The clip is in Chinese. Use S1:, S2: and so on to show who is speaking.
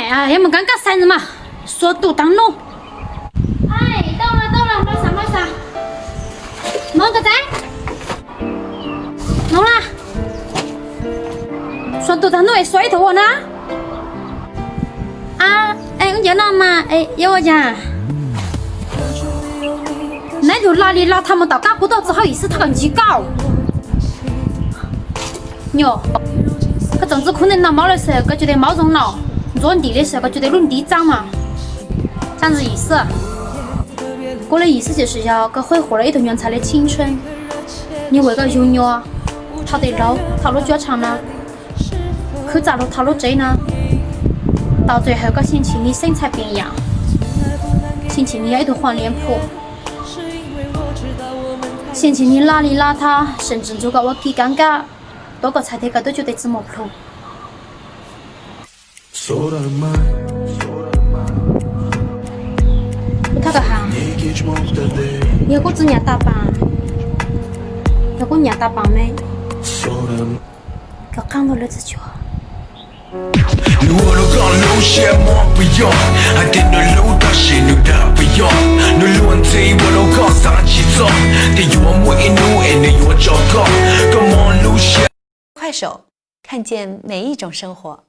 S1: 呀，要么尴尬三人嘛，说堵当路。哎，到了，马上，弄个仔，弄啦。说堵当路会甩头我呢？啊，哎，我叫老妈，哎，有我讲。那就哪里拿他们到搞不到，只好意思他跟你搞。哟，可种子可能拿猫的时候，我觉得猫绒了；落地的时候，我觉得轮地长嘛，这样子意思。我的意思就是要给挥霍了一头原菜的青春。你为个永远逃得牢，逃了脚长呢，去咋了逃了这呢？到最后，我嫌弃你身材变样，嫌弃你有一头黄脸婆，嫌弃你哪里邋遢，甚至就搞我几尴尬，多个菜天我都觉得自摸不透。你看个哈，要我子伢打扮，要我伢打扮没？我看到了这句话。
S2: 如果路刚路线莫不要，还得路路大些路大不要，路路在我路刚上起走，得有我一路一路有糟糕，个忙路线。
S3: 快手，看见每一种生活。